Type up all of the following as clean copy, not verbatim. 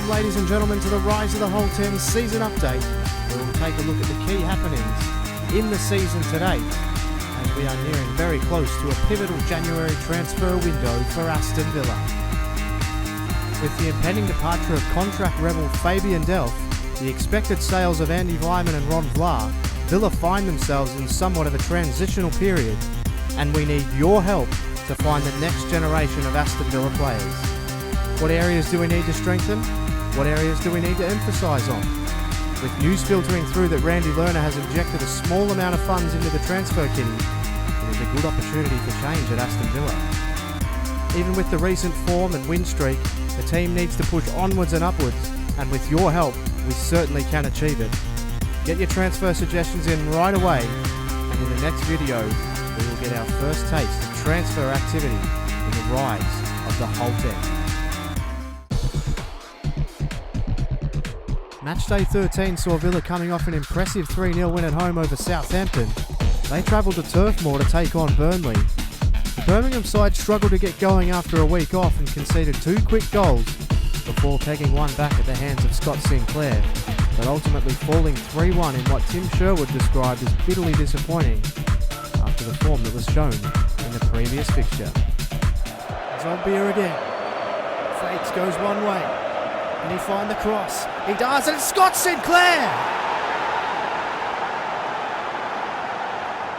Welcome, ladies and gentlemen, to the Rise of the Holte End season update, where we'll take a look at the key happenings in the season to date, as we are nearing very close to a pivotal January transfer window for Aston Villa. With the impending departure of contract rebel Fabian Delph, the expected sales of Andy Weimann and Ron Vlaar, Villa find themselves in somewhat of a transitional period, and we need your help to find the next generation of Aston Villa players. What areas do we need to strengthen? What areas do we need to emphasise on? With news filtering through that Randy Lerner has injected a small amount of funds into the transfer kitty, it is a good opportunity for change at Aston Villa. Even with the recent form and win streak, the team needs to push onwards and upwards, and with your help, we certainly can achieve it. Get your transfer suggestions in right away, and in the next video, we will get our first taste of transfer activity in the rise of the Holte End. Matchday 13 saw Villa coming off an impressive 3-0 win at home over Southampton. They travelled to Turf Moor to take on Burnley. The Birmingham side struggled to get going after a week off and conceded 2 quick goals before pegging one back at the hands of Scott Sinclair, but ultimately falling 3-1 in what Tim Sherwood described as bitterly disappointing after the form that was shown in the previous fixture. Zogbia again. Fakes goes one way. Can he find the cross? He does, and it's Scott Sinclair!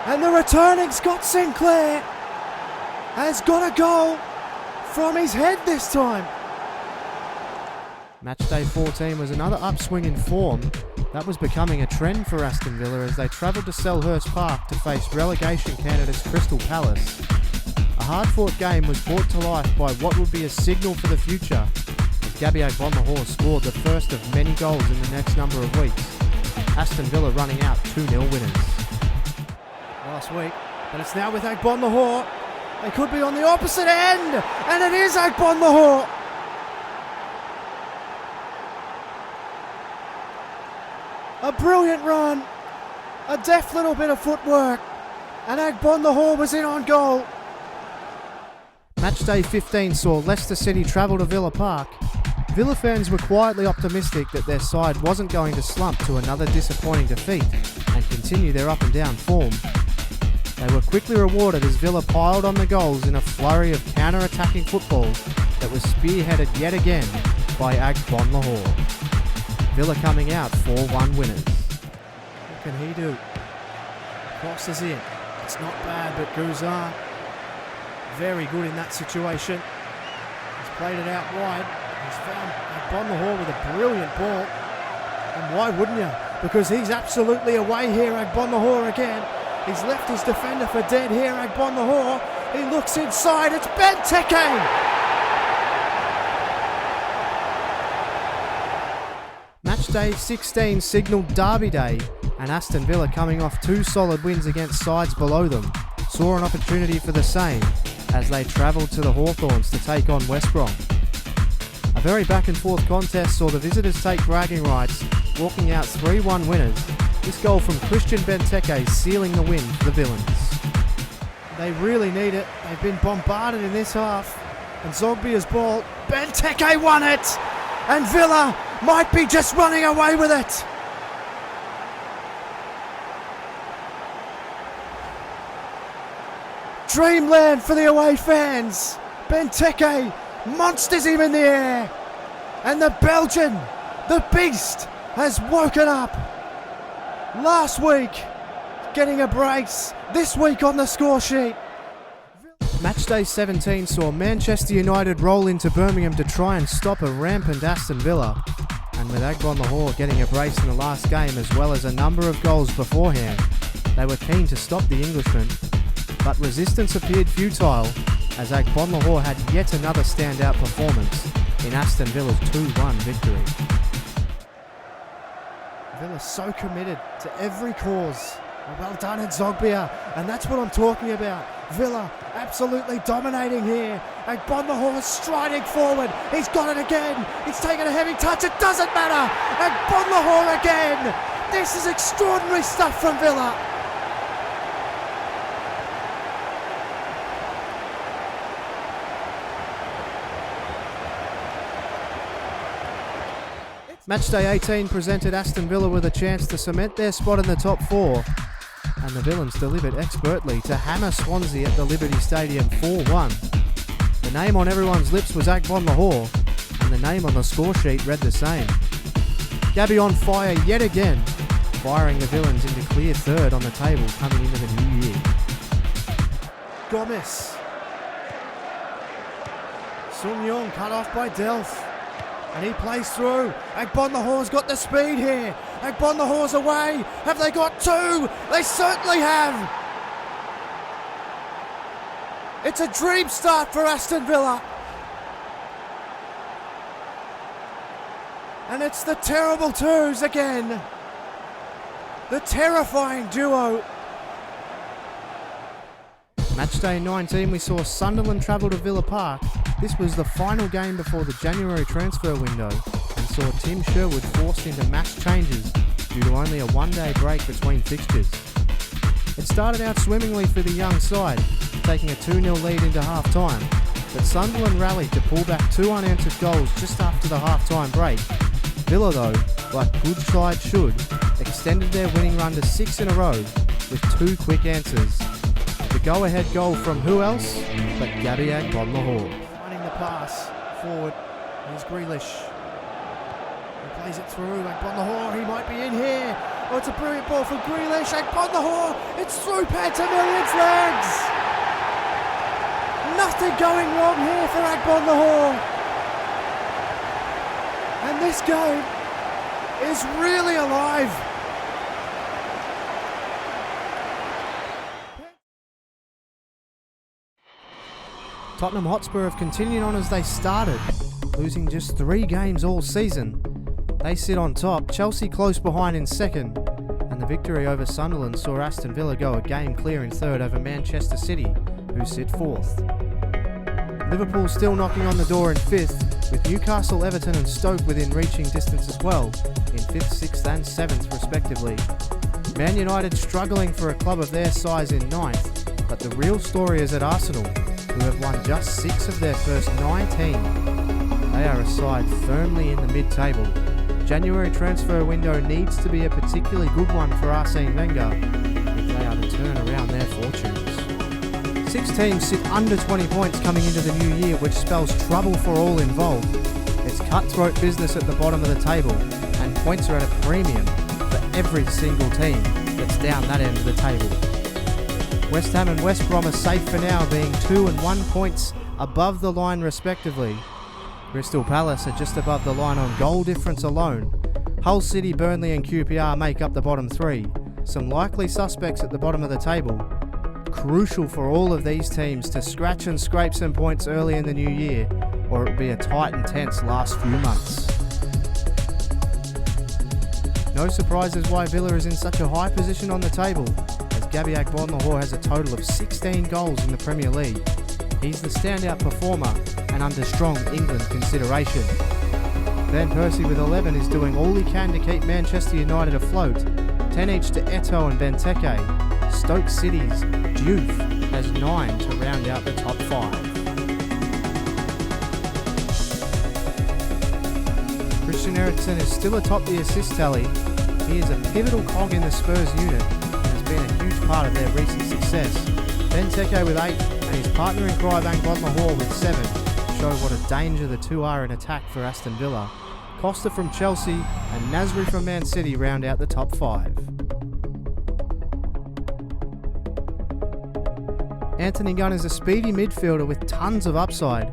And the returning Scott Sinclair has got a goal from his head this time. Matchday 14 was another upswing in form. That was becoming a trend for Aston Villa as they travelled to Selhurst Park to face relegation candidates Crystal Palace. A hard-fought game was brought to life by what would be a signal for the future, as Gabby Agbonlahor scored the first of many goals in the next number of weeks. Aston Villa running out 2-0 winners. Last week, but it's now with Agbonlahor. They could be on the opposite end, and it is Agbonlahor. A brilliant run, a deft little bit of footwork, and Agbonlahor was in on goal. Matchday 15 saw Leicester City travel to Villa Park. Villa fans were quietly optimistic that their side wasn't going to slump to another disappointing defeat and continue their up and down form. They were quickly rewarded as Villa piled on the goals in a flurry of counter-attacking football that was spearheaded yet again by Agbonlahor. Villa coming out 4-1 winners. What can he do? Cross is in. It's not bad, but Guzan, very good in that situation. He's played it out wide. He's found Agbonlahor with a brilliant ball. And why wouldn't you? Because he's absolutely away here, Agbonlahor again. He's left his defender for dead here, Agbonlahor. He looks inside, it's Benteke! Matchday 16 signalled Derby Day, and Aston Villa, coming off 2 solid wins against sides below them, saw an opportunity for the same as they travelled to the Hawthorns to take on West Brom. A very back and forth contest saw the visitors take bragging rights, walking out 3-1 winners. This goal from Christian Benteke sealing the win for the Villains. They really need it. They've been bombarded in this half. And Zogbia's ball, Benteke won it! And Villa might be just running away with it. Dreamland for the away fans. Benteke monsters him in the air. And the Belgian, the beast, has woken up. Last week, getting a brace. This week on the score sheet. Matchday 17 saw Manchester United roll into Birmingham to try and stop a rampant Aston Villa. And with Agbonlahor getting a brace in the last game as well as a number of goals beforehand, they were keen to stop the Englishman. But resistance appeared futile as Agbonlahor had yet another standout performance in Aston Villa's 2-1 victory. Villa so committed to every cause. Well done at Zogbia, and that's what I'm talking about. Villa absolutely dominating here. Agbonlahor striding forward. He's got it again. He's taken a heavy touch. It doesn't matter. Agbonlahor again. This is extraordinary stuff from Villa. Matchday 18 presented Aston Villa with a chance to cement their spot in the top four, and the Villains delivered expertly to hammer Swansea at the Liberty Stadium 4-1. The name on everyone's lips was Agbon Lahore, and the name on the score sheet read the same. Gabby on fire yet again, firing the Villains into clear third on the table coming into the new year. Gomez. Sun Young cut off by Delph. And he plays through. Agbon Lahore's got the speed here. Agbon Lahore's away. Have they got two? They certainly have. It's a dream start for Aston Villa. And it's the terrible twos again. The terrifying duo. Matchday 19, we saw Sunderland travel to Villa Park. This was the final game before the January transfer window and saw Tim Sherwood forced into mass changes due to only a one-day break between fixtures. It started out swimmingly for the young side, taking a 2-0 lead into half-time, but Sunderland rallied to pull back two unanswered goals just after the half-time break. Villa, though, like good sides should, extended their winning run to 6 in a row with two quick answers. The go-ahead goal from who else but Gabby Agbon Lahore. Finding the pass forward, here's Grealish. He plays it through, Agbon Lahore, he might be in here. Oh, it's a brilliant ball from Grealish, Agbon Lahore, it's through Pantamillion's legs. Nothing going wrong here for Agbon Lahore. And this game is really alive. Tottenham Hotspur have continued on as they started, losing just 3 games all season. They sit on top, Chelsea close behind in second, and the victory over Sunderland saw Aston Villa go a game clear in third over Manchester City, who sit fourth. Liverpool still knocking on the door in fifth, with Newcastle, Everton and Stoke within reaching distance as well, in 5th, 6th and 7th respectively. Man United struggling for a club of their size in 9th, but the real story is at Arsenal, who have won just 6 of their first 19. They are a side firmly in the mid-table. January transfer window needs to be a particularly good one for Arsene Wenger if they are to turn around their fortunes. 6 teams sit under 20 points coming into the new year, which spells trouble for all involved. It's cutthroat business at the bottom of the table, and points are at a premium for every single team that's down that end of the table. West Ham and West Brom are safe for now, being 2 and 1 points above the line respectively. Crystal Palace are just above the line on goal difference alone. Hull City, Burnley and QPR make up the bottom 3. Some likely suspects at the bottom of the table. Crucial for all of these teams to scratch and scrape some points early in the new year, or it will be a tight and tense last few months. No surprises why Villa is in such a high position on the table, Gabby Agbon Lahore has a total of 16 goals in the Premier League. He's the standout performer and under strong England consideration. Van Persie with 11 is doing all he can to keep Manchester United afloat. 10 each to Eto'o and Benteke. Stoke City's Diouf has 9 to round out the top 5. Christian Eriksen is still atop the assist tally. He is a pivotal cog in the Spurs unit, been a huge part of their recent success. Benteke with 8 and his partner in crime Agbon Lahore with 7 show what a danger the two are in attack for Aston Villa. Costa from Chelsea and Nasri from Man City round out the top 5. Anthony Gunn is a speedy midfielder with tons of upside.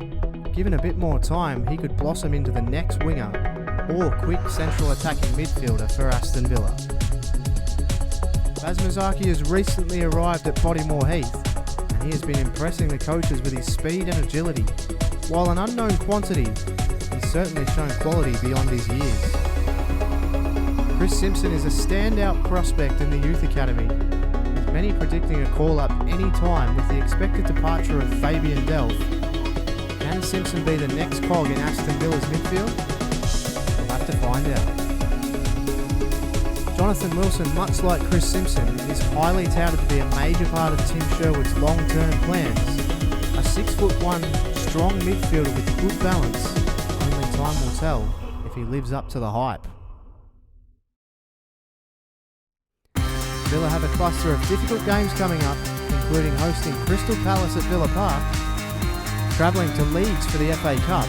Given a bit more time, he could blossom into the next winger or quick central attacking midfielder for Aston Villa. Baz Mazaki has recently arrived at Bodymoor Heath, and he has been impressing the coaches with his speed and agility. While an unknown quantity, he's certainly shown quality beyond his years. Chris Simpson is a standout prospect in the youth academy, with many predicting a call-up any time with the expected departure of Fabian Delph. Can Simpson be the next cog in Aston Villa's midfield? We'll have to find out. Jonathan Wilson, much like Chris Simpson, is highly touted to be a major part of Tim Sherwood's long-term plans. A 6'1", strong midfielder with good balance. Only time will tell if if he lives up to the hype. Villa have a cluster of difficult games coming up, including hosting Crystal Palace at Villa Park, travelling to Leeds for the FA Cup,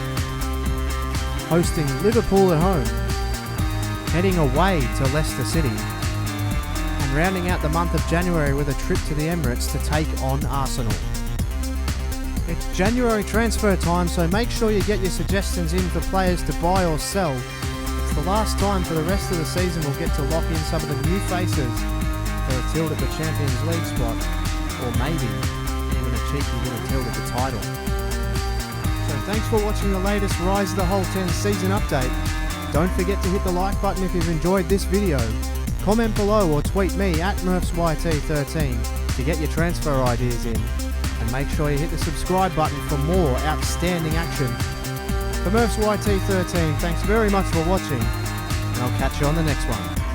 hosting Liverpool at home, heading away to Leicester City, and rounding out the month of January with a trip to the Emirates to take on Arsenal. It's January transfer time, so make sure you get your suggestions in for players to buy or sell. It's the last time for the rest of the season we'll get to lock in some of the new faces for a tilt at the Champions League spot, or maybe even a cheeky little tilt at the title. So thanks for watching the latest Rise of the Holte End season update. Don't forget to hit the like button if you've enjoyed this video. Comment below or tweet me at MurphsYT13 to get your transfer ideas in. And make sure you hit the subscribe button for more outstanding action. For MurphsYT13, thanks very much for watching, and I'll catch you on the next one.